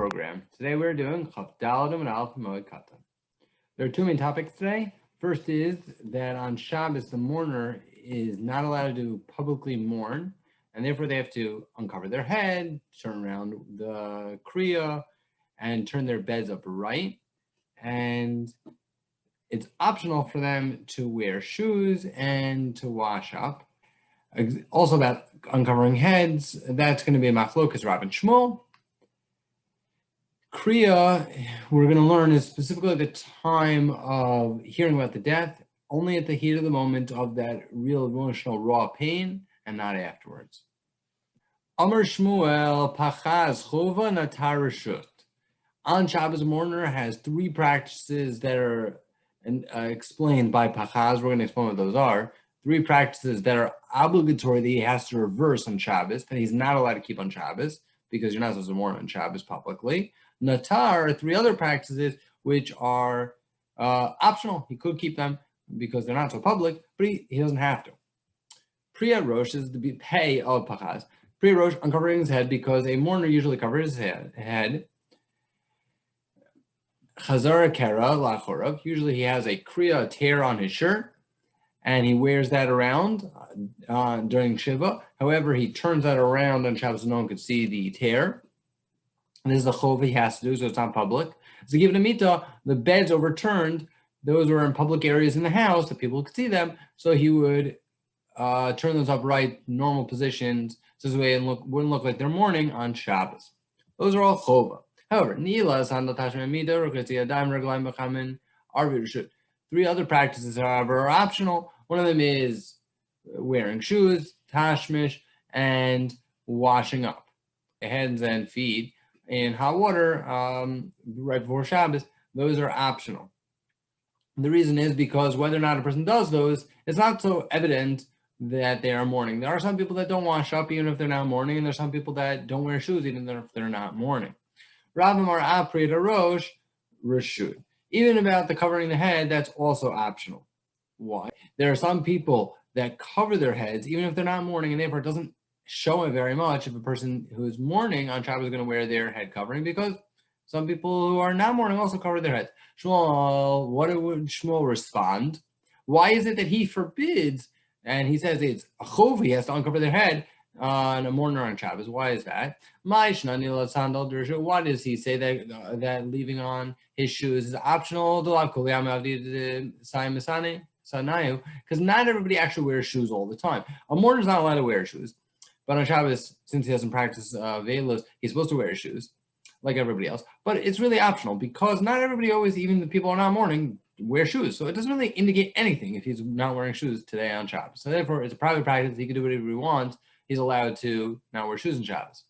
program. Today we're doing Chavdaladim and Aleph Moed Katan. There are two main topics today. First is that on Shabbos the mourner is not allowed to publicly mourn, and therefore they have to uncover their head, turn around the kriya, and turn their beds upright. And it's optional for them to wear shoes and to wash up. Also about uncovering heads, that's going to be a machlokas Rav and Shmuel. Kriya, we're going to learn, is specifically the time of hearing about the death, only at the heat of the moment of that real emotional raw pain, and not afterwards. Amar Shmuel Pachaz Chova Natar Reshut. On Shabbos, mourner has three practices that are explained by Pachaz. We're going to explain what those are. Three practices that are obligatory that he has to reverse on Shabbos, that he's not allowed to keep on Shabbos, because you're not supposed to mourn on Shabbos publicly. Natar are three other practices which are optional. He could keep them because they're not so public, but he doesn't have to. Priya Rosh is the pay of Pachaz. Priya Rosh, uncovering his head, because a mourner usually covers his head. Chazara Kara Lachorav, usually he has a kriya, a tear on his shirt, and he wears that around during Shiva. However, he turns that around on Shabbos so no one could see the tear. And this is a chov he has to do, so it's not public. So given a mita, the beds overturned, those were in public areas in the house that people could see them, so he would turn those upright, normal positions, so this way it wouldn't look like they're mourning on Shabbos. Those are all chova. However, three other practices, however, are optional. One of them is wearing shoes, tashmish, and washing up hands and feet in hot water right before Shabbos. Those are optional. The reason is because whether or not a person does those, it's not so evident that they are mourning. There are some people that don't wash up even if they're not mourning, and there's some people that don't wear shoes even if they're not mourning. Rabamar Aprida Rosh Reshut. Even about the covering the head, that's also optional. Why? There are some people that cover their heads even if they're not mourning, and therefore it doesn't show it very much if a person who is mourning on Shabbos is going to wear their head covering, because some people who are not mourning also cover their heads. Shmuel, what would Shmuel respond? Why is it that he forbids, and he says it's a chov, he has to uncover their head on a mourner on Shabbos? Why is that? Why does he say that leaving on his shoes is optional? Because not everybody actually wears shoes all the time. A mourner is not allowed to wear shoes, but on Shabbos, since he doesn't practice velos, he's supposed to wear shoes like everybody else. But it's really optional because not everybody always, even the people who are not mourning, wear shoes. So it doesn't really indicate anything if he's not wearing shoes today on Shabbos. So therefore, it's a private practice. He can do whatever he wants. He's allowed to not wear shoes on Shabbos.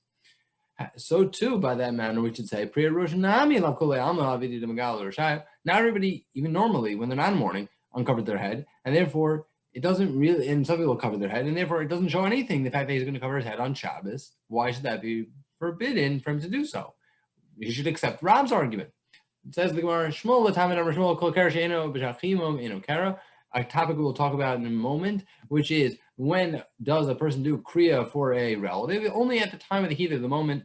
So too, by that manner, we should say, not everybody, even normally, when they're not mourning, uncovered their head, and therefore it doesn't really, and some people cover their head, and therefore it doesn't show anything, the fact that he's going to cover his head on Shabbos. Why should that be forbidden for him to do so? You should accept Rab's argument. It says the Gemara, a topic we'll talk about in a moment, which is when does a person do kriya for a relative? Only at the time of the heat of the moment,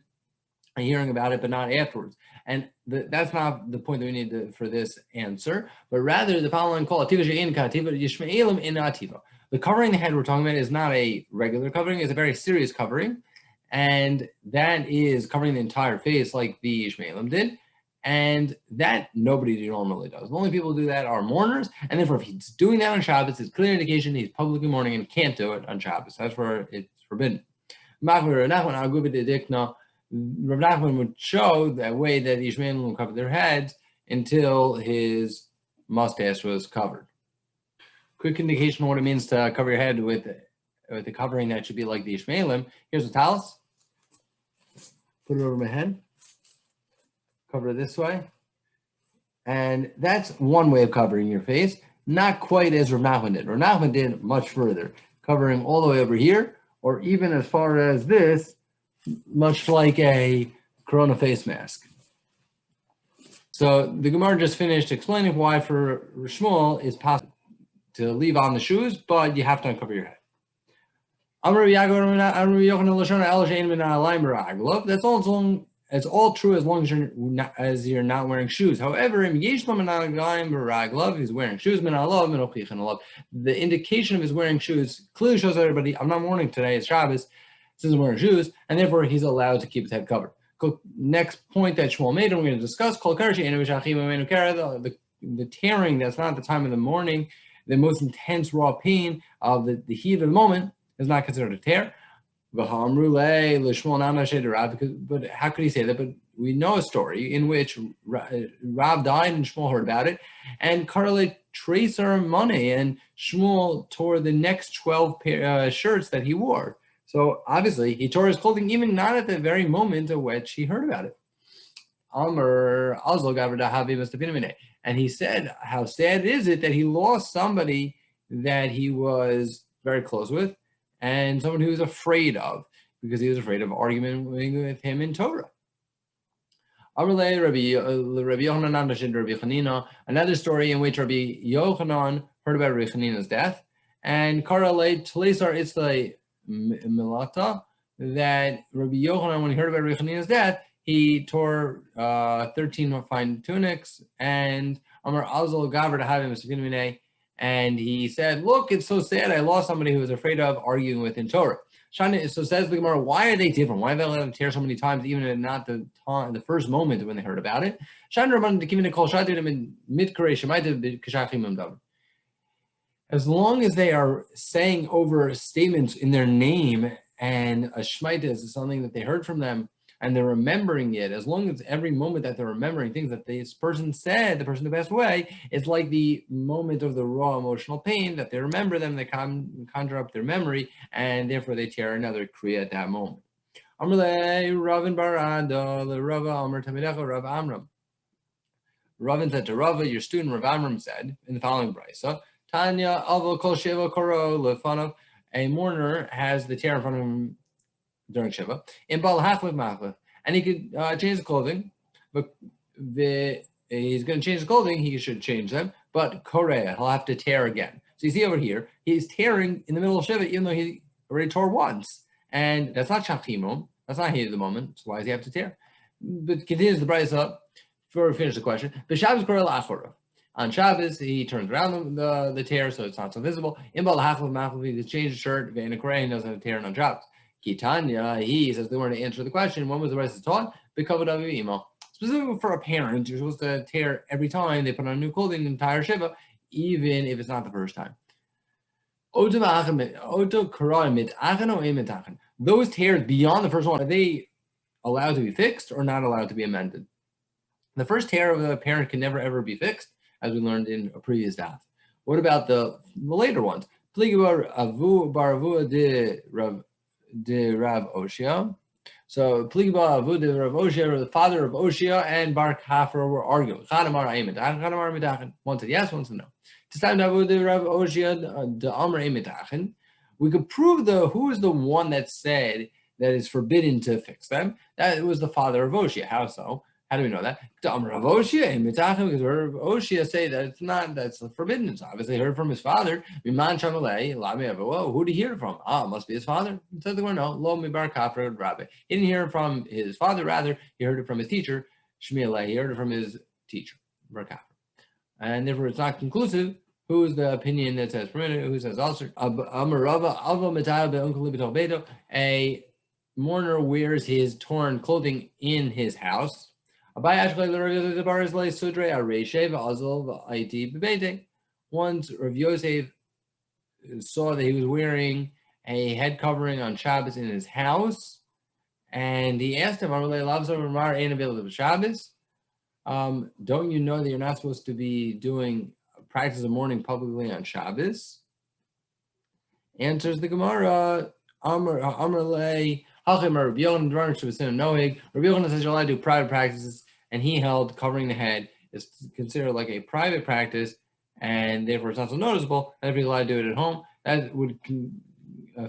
hearing about it, but not afterwards. And that's not the point that we need for this answer, but rather the following call, the covering the head we're talking about is not a regular covering, it's a very serious covering, and that is covering the entire face like the Yishmaelim did. And that nobody normally does. The only people who do that are mourners, and therefore if he's doing that on Shabbos, it's clear indication he's publicly mourning and can't do it on Shabbos. That's where it's forbidden. Rav Nachman would show that way that the Yishmaelim will cover their heads until his mustache was covered. Quick indication of what it means to cover your head with a covering that should be like the Yishmaelim. Here's the talus. Put it over my head. Cover it this way. And that's one way of covering your face. Not quite as Rav Nachman did. Rav Nachman did much further, covering all the way over here, or even as far as this, much like a Corona face mask. So the Gemara just finished explaining why for Shmuel it's possible to leave on the shoes, but you have to uncover your head. That's all as long it's all true as long as you're not wearing shoes. However, if he's wearing shoes, the indication of his wearing shoes clearly shows everybody, I'm not mourning today, it's Shabbos, this isn't wearing shoes, and therefore he's allowed to keep his head covered. Next point that Shmuel made, and we're going to discuss, the tearing that's not at the time of the morning, the most intense raw pain of the heat of the moment is not considered a tear. But how could he say that? But we know a story in which Rav died and Shmuel heard about it, and correlate tracer money, and Shmuel tore the next 12 shirts that he wore. So obviously he tore his clothing even not at the very moment of which he heard about it. And he said, how sad is it that he lost somebody that he was very close with, and someone who was afraid of, because he was afraid of arguing with him in Torah. Another story in which Rabbi Yochanan heard about Rabbi Chanina's death, and correlate Tleisar Itzlai Milata, that Rabbi Yochanan, when he heard about Rabbi Chanina's death, he tore 13 fine tunics, and Amar Azal Gavar to have him, and he said, look, it's so sad, I lost somebody who was afraid of arguing with in Torah. So says the Gemara, why are they different? Why have they let them tear so many times, even in not the first moment when they heard about it? As long as they are saying over statements in their name, and a shmaita is something that they heard from them, and they're remembering it, as long as every moment that they're remembering things that this person said, the person who passed away, it's like the moment of the raw emotional pain that they remember them, they conjure up their memory, and therefore they tear another kriya at that moment. Ravin said to Rava, your student Rav Amram said in the following brisa, Tanya Alvo Kol Sheva Koro Lefanav, a mourner has the tear in front of him during Shiva, in Bal Hachlif Machlif, and he could change the clothing, but he's going to change the clothing, he should change them, but Korea, he'll have to tear again. So you see over here, he's tearing in the middle of Shiva, even though he already tore once, and that's not Shachimum, that's not heat of the moment, so why does he have to tear? But continues the price up, before we finish the question, B'Shabbos Korea L'Achora. On Shabbos, he turns around the tear, so it's not so visible. In Bal Hachlif Machlif, he changes the shirt, and he doesn't have to tear on Shabbos. Kitanya, he says they want to answer the question, when was the rest taught? Specifically for a parent, you're supposed to tear every time they put on new clothing, the entire Shiva, even if it's not the first time. Those tears beyond the first one, are they allowed to be fixed or not allowed to be amended? The first tear of a parent can never ever be fixed, as we learned in a previous daf. What about the later ones? De Rav Oshia. So Pliba Avu de Rav Oshia, the father of Oshia, and Bar Kafra were arguing. One said yes, one said no. We could prove who is the one that said that it's forbidden to fix them. That was the father of Oshia. How so? How do we know that? Because Rav Oshia say that it's not, that's forbidden. It's obviously heard from his father. Who did he hear it from? It must be his father. It says no, Lo Mibar Kafra Rabbi. He didn't hear it from his father, rather, he heard it from his teacher, Shmieleh. He heard it from his teacher, Bar Kafra. And therefore it's not conclusive. Who is the opinion that says permitted? Who says also? A mourner wears his torn clothing in his house. Once Rav Yosef saw that he was wearing a head covering on Shabbos in his house, and he asked him, don't you know that you're not supposed to be doing practice of mourning publicly on Shabbos? Answers the Gemara, Rabbi Yochanan says you're allowed to do private practices, and he held covering the head is considered like a private practice, and therefore it's not so noticeable, and if you're allowed to do it at home, that would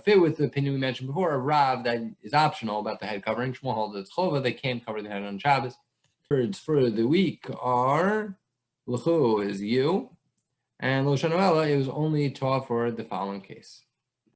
fit with the opinion we mentioned before of Rav that is optional about the head covering. Shmuel holds it's chova, they can't cover the head on Shabbos. Words for the week are L'chu is you, and Lo Shana Ela, it was only taught for the following case.